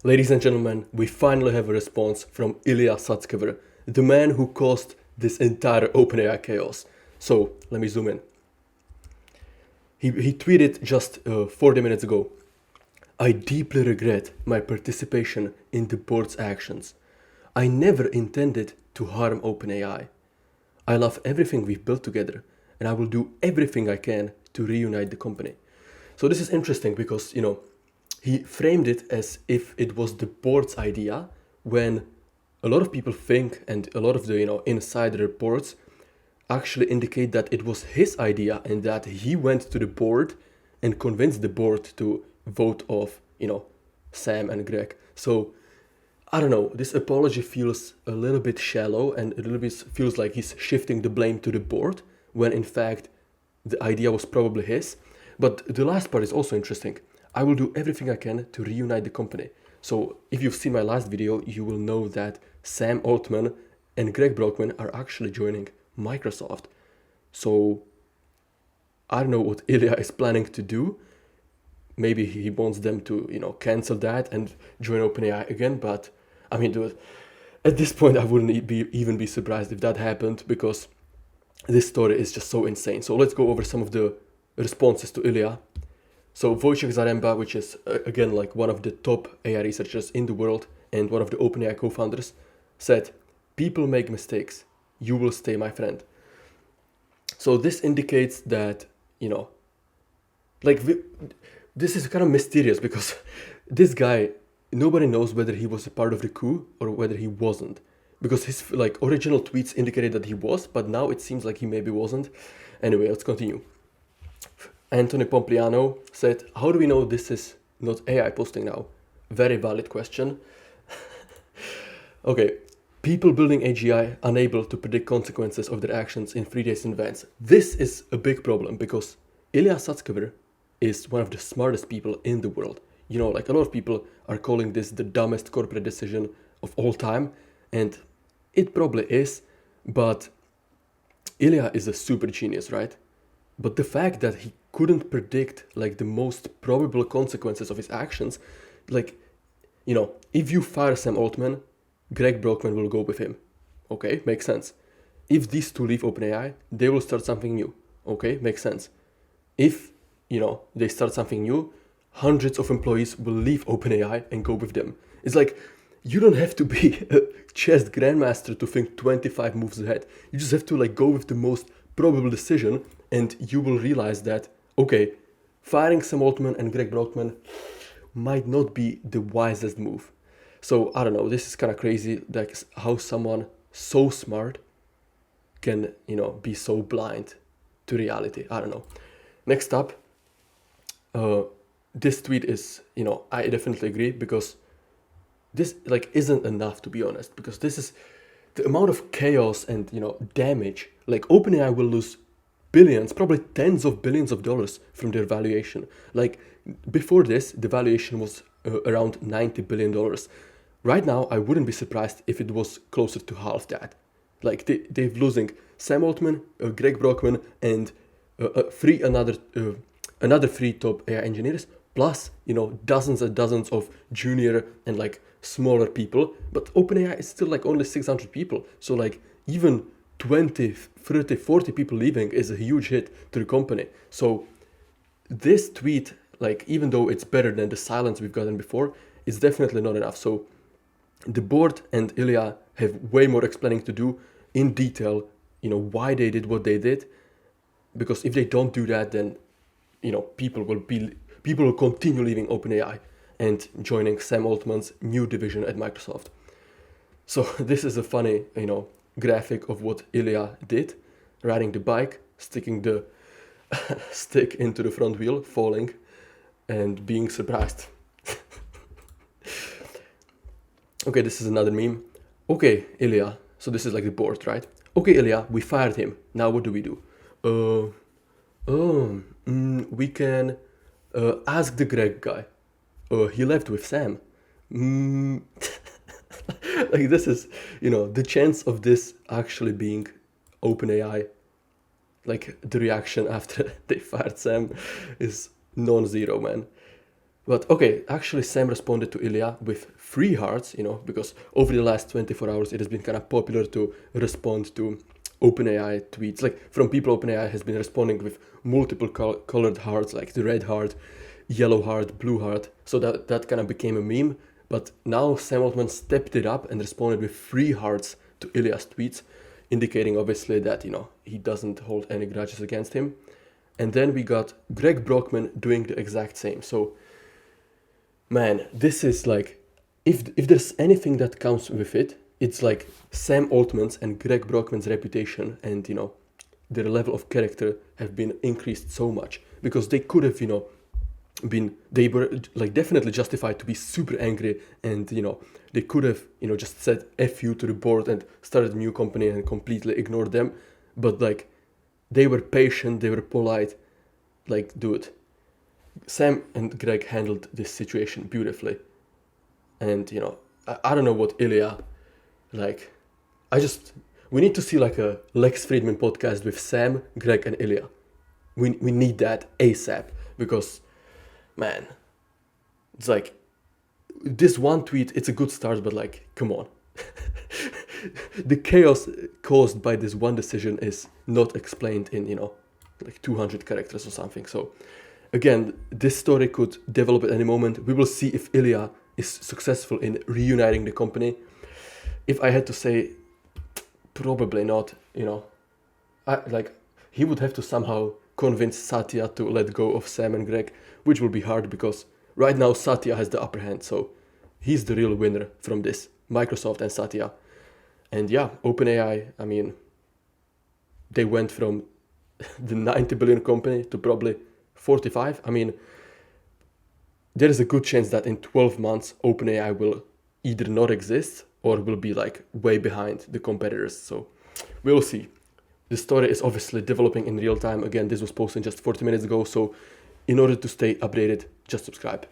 Ladies and gentlemen, we finally have a response from Ilya Sutskever, the man who caused this entire OpenAI chaos. So, let me zoom in. He tweeted just 40 minutes ago, "I deeply regret my participation in the board's actions. I never intended to harm OpenAI. I love everything we've built together, and I will do everything I can to reunite the company." So this is interesting because, he framed it as if it was the board's idea, when a lot of people think, and a lot of the, insider reports actually indicate that it was his idea and that he went to the board and convinced the board to vote off, Sam and Greg. So I don't know, this apology feels a little bit shallow and a little bit feels like he's shifting the blame to the board when in fact the idea was probably his. But the last part is also interesting. "I will do everything I can to reunite the company." So if you've seen my last video, you will know that Sam Altman and Greg Brockman are actually joining Microsoft. So I don't know what Ilya is planning to do. Maybe he wants them to, cancel that and join OpenAI again. But I mean, dude, at this point, I wouldn't even be surprised if that happened, because this story is just so insane. So let's go over some of the responses to Ilya. So Wojciech Zaremba, which is again like one of the top AI researchers in the world and one of the OpenAI co-founders, said, "People make mistakes. You will stay my friend." So this indicates that, this is kind of mysterious because this guy, nobody knows whether he was a part of the coup or whether he wasn't, because his original tweets indicated that he was, but now it seems like he maybe wasn't. Anyway, let's continue. Anthony Pompliano said, "How do we know this is not AI posting now?" Very valid question. Okay, people building AGI unable to predict consequences of their actions in 3 days in advance. This is a big problem because Ilya Sutskever is one of the smartest people in the world. A lot of people are calling this the dumbest corporate decision of all time, and it probably is, but Ilya is a super genius, right? But the fact that he couldn't predict the most probable consequences of his actions, if you fire Sam Altman, Greg Brockman will go with him. Okay, makes sense. If these two leave OpenAI, they will start something new. Okay, makes sense. If, they start something new, hundreds of employees will leave OpenAI and go with them. It's like, you don't have to be a chess grandmaster to think 25 moves ahead. You just have to go with the most probable decision, and you will realize that, okay, firing Sam Altman and Greg Brockman might not be the wisest move. So I don't know, this is kind of crazy, how someone so smart can, be so blind to reality. I don't know. Next up, this tweet is, I definitely agree, because this isn't enough, to be honest, because this is the amount of chaos and, damage. OpenAI will lose billions, probably tens of billions of dollars from their valuation. Before this, the valuation was around $90 billion. Right now, I wouldn't be surprised if it was closer to half that. They're losing Sam Altman, Greg Brockman, and another three top AI engineers, plus, dozens and dozens of junior and smaller people. But OpenAI is still only 600 people. So even 20, 30, 40 people leaving is a huge hit to the company. So this tweet, even though it's better than the silence we've gotten before, it's definitely not enough. So the board and Ilya have way more explaining to do in detail, why they did what they did. Because if they don't do that, then, people will continue leaving OpenAI and joining Sam Altman's new division at Microsoft. So this is a funny, graphic of what Ilya did, riding the bike, sticking the stick into the front wheel, falling, and being surprised. Okay, this is another meme. "Okay, Ilya," so this is the board, right? "Okay, Ilya, we fired him. Now what do we do? We can ask the Greg guy. He left with Sam." This is, the chance of this actually being OpenAI, the reaction after they fired Sam, is non-zero, man. But okay, actually Sam responded to Ilya with 3 hearts, because over the last 24 hours it has been kind of popular to respond to OpenAI tweets. Like from people, OpenAI has been responding with multiple colored hearts, like the red heart, yellow heart, blue heart. So that kind of became a meme. But now Sam Altman stepped it up and responded with 3 hearts to Ilya's tweets, indicating obviously that, he doesn't hold any grudges against him. And then we got Greg Brockman doing the exact same. So man, this is like, if there's anything that comes with it, it's like Sam Altman's and Greg Brockman's reputation and, their level of character have been increased so much, because they could have, they were like definitely justified to be super angry, and, they could have, just said F you to the board and started a new company and completely ignored them. But like, they were patient, they were polite. Like, dude, Sam and Greg handled this situation beautifully. And, I don't know what Ilya, like, we need to see like a Lex Friedman podcast with Sam, Greg, and Ilya. We need that ASAP, because, man, it's like, this one tweet, it's a good start, but like, come on. The chaos caused by this one decision is not explained in, like 200 characters or something. So, again, this story could develop at any moment. We will see if Ilya is successful in reuniting the company. If I had to say, probably not, he would have to somehow convince Satya to let go of Sam and Greg, which will be hard because right now Satya has the upper hand, so he's the real winner from this, Microsoft and Satya. And yeah, OpenAI, I mean, they went from the 90 billion company to probably 45. I mean, there is a good chance that in 12 months, OpenAI will either not exist or will be like way behind the competitors. So we'll see. The story is obviously developing in real time. Again, this was posted just 40 minutes ago. So in order to stay updated, just subscribe.